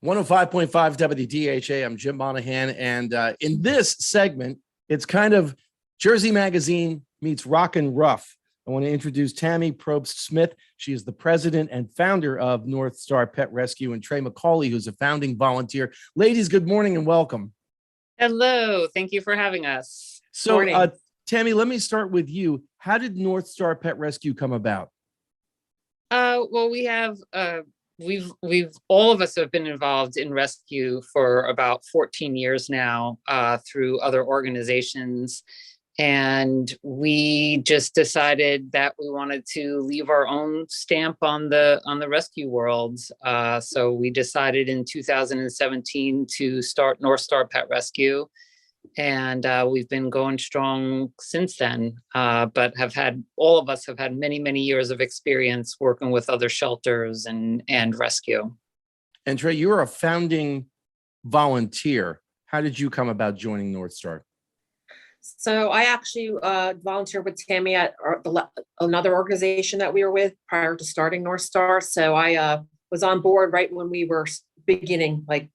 105.5 WDHA. I'm Jim Monaghan. And in this segment, it's kind of Jersey Magazine meets Rock and Rough. I want to introduce Tammy Probst-Smith. She is the president and founder of NorthStar Pet Rescue, and Trey McCauley, who's a founding volunteer. Ladies, good morning and welcome. Hello. Thank you for having us. So, Tammy, let me start with you. How did NorthStar Pet Rescue come about? Well, we have we've all of us have been involved in rescue for about 14 years now through other organizations. And we just decided that we wanted to leave our own stamp on the rescue world. So we decided in 2017 to start NorthStar Pet Rescue. And we've been going strong since then, but all of us have had many, many years of experience working with other shelters and rescue. And Trey, you're a founding volunteer. How did you come about joining NorthStar? So I actually volunteered with Tammy at another organization that we were with prior to starting NorthStar. So I was on board right when we were beginning. Like,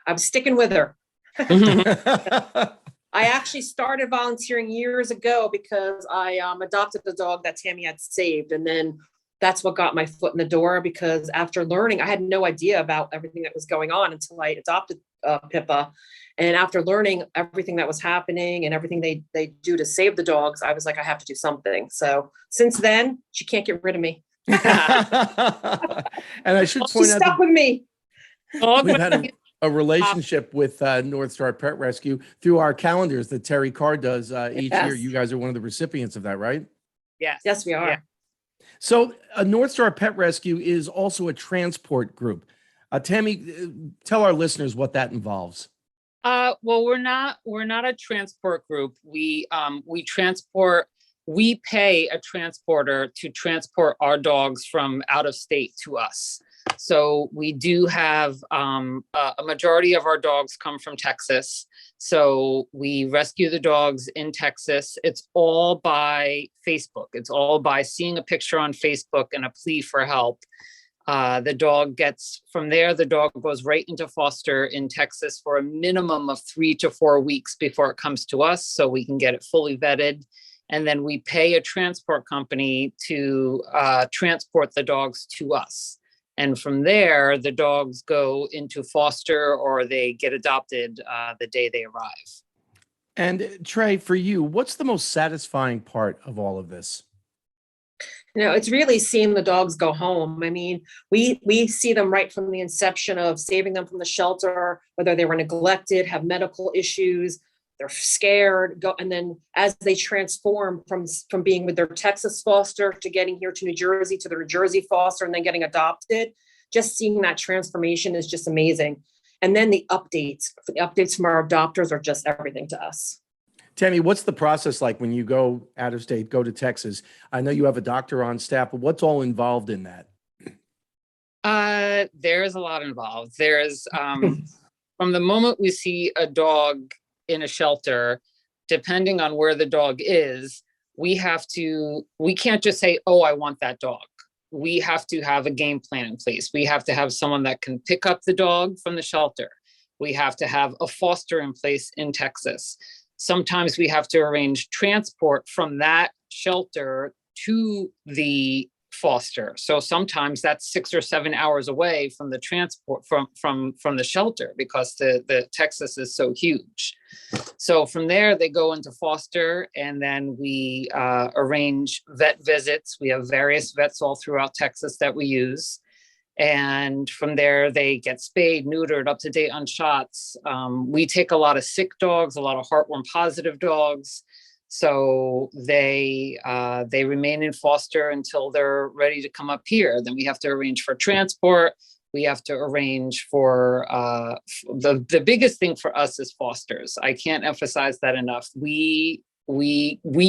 I was sticking with her. I actually started volunteering years ago because I adopted a dog that Tammy had saved. And then that's what got my foot in the door, because after learning, I had no idea about everything that was going on until I adopted Pippa. And after learning everything that was happening and everything they do to save the dogs, I was like, I have to do something. So since then, she can't get rid of me. And I should point out, she's stuck with me. We've had a relationship with NorthStar Pet Rescue through our calendars that Terrie Carr does each year. You guys are one of the recipients of that, right? Yes, we are. Yeah. So NorthStar Pet Rescue is also a transport group. Tammy, tell our listeners what that involves. Well, we're not a transport group. We pay a transporter to transport our dogs from out of state to us. So we do have a majority of our dogs come from Texas. So we rescue the dogs in Texas. It's all by Facebook. It's all by seeing a picture on Facebook and a plea for help. The dog goes right into foster in Texas for a minimum of 3 to 4 weeks before it comes to us, so we can get it fully vetted. And then we pay a transport company to transport the dogs to us. And from there, the dogs go into foster or they get adopted the day they arrive. And Trey, for you, what's the most satisfying part of all of this? It's really seeing the dogs go home. I mean, we see them right from the inception of saving them from the shelter, whether they were neglected, have medical issues, they're scared, and then as they transform from being with their Texas foster to getting here to New Jersey, to their New Jersey foster, and then getting adopted, just seeing that transformation is just amazing. And then the updates from our adopters are just everything to us. Tammy, what's the process like when you go out of state, go to Texas? I know you have a doctor on staff, but what's all involved in that? There's a lot involved. There's from the moment we see a dog in a shelter, depending on where the dog is, we can't just say, oh, I want that dog. We have to have a game plan in place. We have to have someone that can pick up the dog from the shelter. We have to have a foster in place in Texas. Sometimes we have to arrange transport from that shelter to the foster. So sometimes that's 6 or 7 hours away from the transport from the shelter, because the Texas is so huge. So from there they go into foster, and then we arrange vet visits. We have various vets all throughout Texas that we use. And from there, they get spayed, neutered, up to date on shots. We take a lot of sick dogs, a lot of heartworm positive dogs. So they remain in foster until they're ready to come up here. Then we have to arrange for transport. We have to arrange for the biggest thing for us is fosters. I can't emphasize that enough. We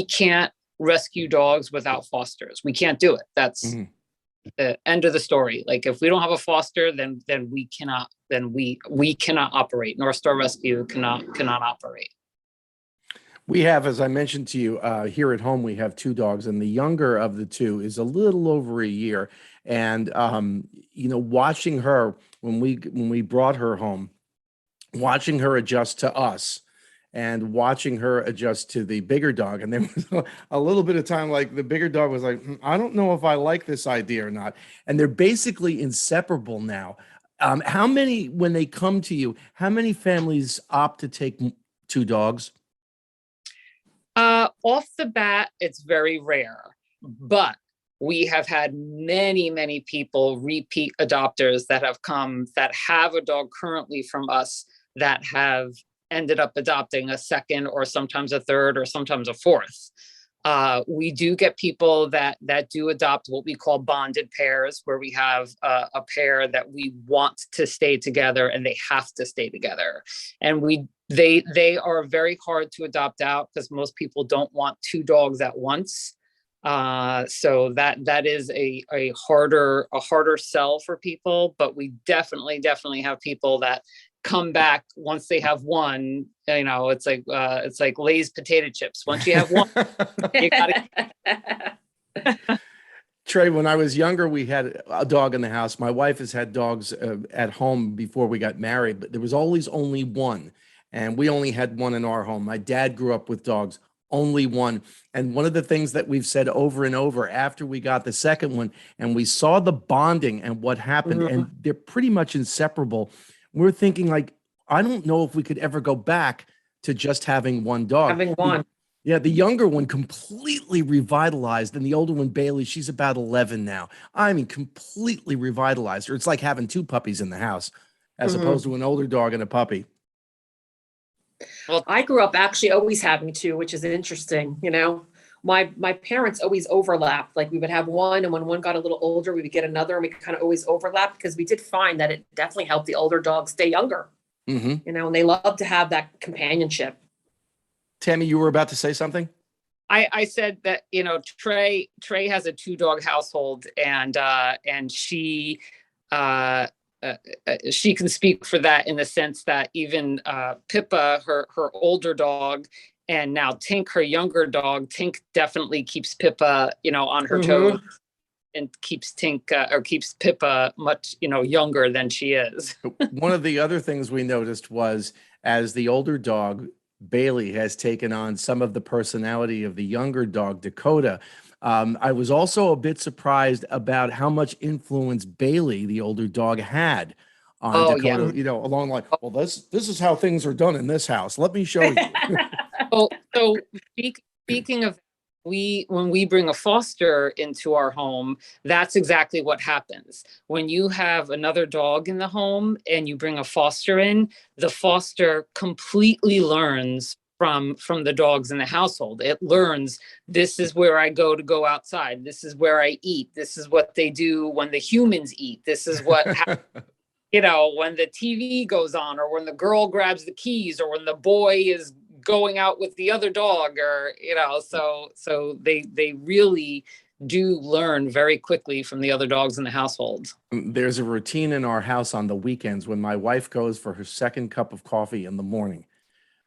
can't rescue dogs without fosters. We can't do it. That's the end of the story. Like, if we don't have a foster, then we cannot operate. NorthStar Rescue cannot operate. We have, as I mentioned to you, here at home, we have 2 dogs, and the younger of the 2 is a little over a year. And, watching her when we brought her home, watching her adjust to us and watching her adjust to the bigger dog. And there was a little bit of time like the bigger dog was like, I don't know if I like this idea or not. And they're basically inseparable now. How many, when they come to you, how many families opt to take two dogs? Off the bat, it's very rare, but we have had many, many people, repeat adopters that have come that have a dog currently from us that have ended up adopting a second or sometimes a third or sometimes a fourth. We do get people that do adopt what we call bonded pairs, where we have a pair that we want to stay together and they have to stay together. And they are very hard to adopt out because most people don't want two dogs at once. So that is a harder sell for people, but we definitely have people that come back once they have one. You know, it's like Lay's potato chips. Once you have one, you gotta. Trey, when I was younger, we had a dog in the house. My wife has had dogs at home before we got married, but there was always only one. And we only had one in our home. My dad grew up with dogs, only one. And one of the things that we've said over and over after we got the second one and we saw the bonding and what happened, and they're pretty much inseparable. We're thinking like, I don't know if we could ever go back to just having one dog. Having one. Yeah, the younger one completely revitalized, and the older one, Bailey, she's about 11 now. I mean, completely revitalized her. It's like having two puppies in the house as opposed to an older dog and a puppy. Well, I grew up actually always having two, which is interesting. You know, my parents always overlapped. Like we would have one, and when one got a little older, we would get another, and we kind of always overlapped because we did find that it definitely helped the older dogs stay younger. You know, and they love to have that companionship. Tammy, you were about to say something? I said that, you know, Trey has a 2-dog household, and she can speak for that in the sense that even Pippa, her older dog, and now Tink, her younger dog, Tink definitely keeps Pippa, you know, on her toes, and keeps Pippa much, you know, younger than she is. One of the other things we noticed was as the older dog, Bailey, has taken on some of the personality of the younger dog, Dakota. I was also a bit surprised about how much influence Bailey, the older dog, had on Dakota. Yeah. You know, along like, well, this is how things are done in this house. Let me show you. So speaking of, when we bring a foster into our home, that's exactly what happens. When you have another dog in the home and you bring a foster in, the foster completely learns from the dogs in the household. It learns, this is where I go outside. This is where I eat. This is what they do when the humans eat. This is what you know, when the TV goes on, or when the girl grabs the keys, or when the boy is going out with the other dog, or, you know, so they really do learn very quickly from the other dogs in the household. There's a routine in our house on the weekends when my wife goes for her second cup of coffee in the morning.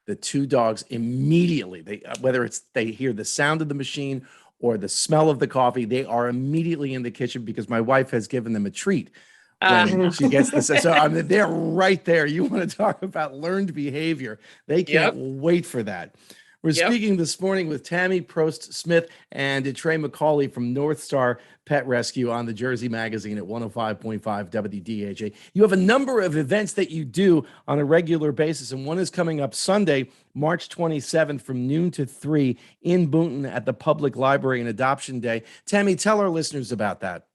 The two dogs immediately, whether it's they hear the sound of the machine or the smell of the coffee, they are immediately in the kitchen because my wife has given them a treat when she gets this. So I mean, they're right there. You want to talk about learned behavior. They can't wait for that. We're speaking this morning with Tammy Probst-Smith and Terrie McCauley from NorthStar Pet Rescue on the Jersey Magazine at 105.5 WDHA. You have a number of events that you do on a regular basis, and one is coming up Sunday, March 27th from noon to 3 in Boonton at the Public Library and Adoption Day. Tammy, tell our listeners about that.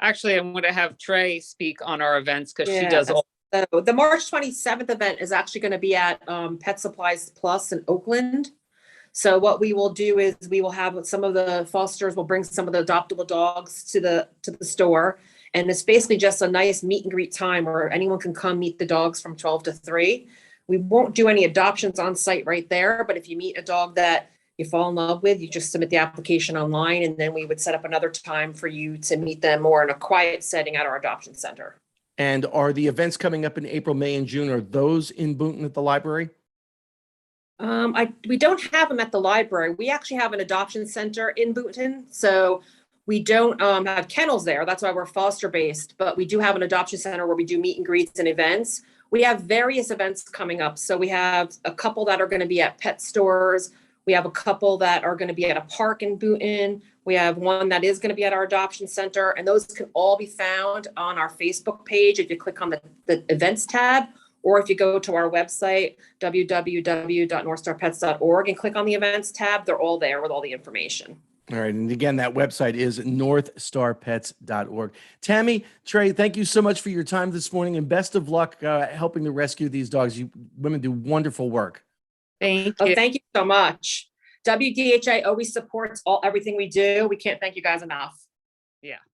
Actually, I'm going to have Trey speak on our events because she does all. So the March 27th event is actually going to be at Pet Supplies Plus in Oakland. So what we will do is we will have some of the fosters will bring some of the adoptable dogs to the store. And it's basically just a nice meet and greet time where anyone can come meet the dogs from 12 to 3. We won't do any adoptions on site right there, but if you meet a dog that you fall in love with, you just submit the application online, and then we would set up another time for you to meet them more in a quiet setting at our adoption center. And are the events coming up in April, May, and June, are those in Boonton at the library? We don't have them at the library. We actually have an adoption center in Boonton. So We don't have kennels there. That's why we're foster based, but we do have an adoption center where we do meet and greets and events. We have various events coming up. So we have a couple that are going to be at pet stores. We have a couple that are going to be at a park in Boonton. We have one that is going to be at our adoption center, and those can all be found on our Facebook page if you click on the events tab, or if you go to our website, www.northstarpets.org, and click on the events tab. They're all there with all the information. All right. And again, that website is northstarpets.org. Tammy, Tray, thank you so much for your time this morning, and best of luck helping to rescue these dogs. You women do wonderful work. Thank Oh, you. thank you so much. WDHA always supports everything we do. We can't thank you guys enough. Yeah.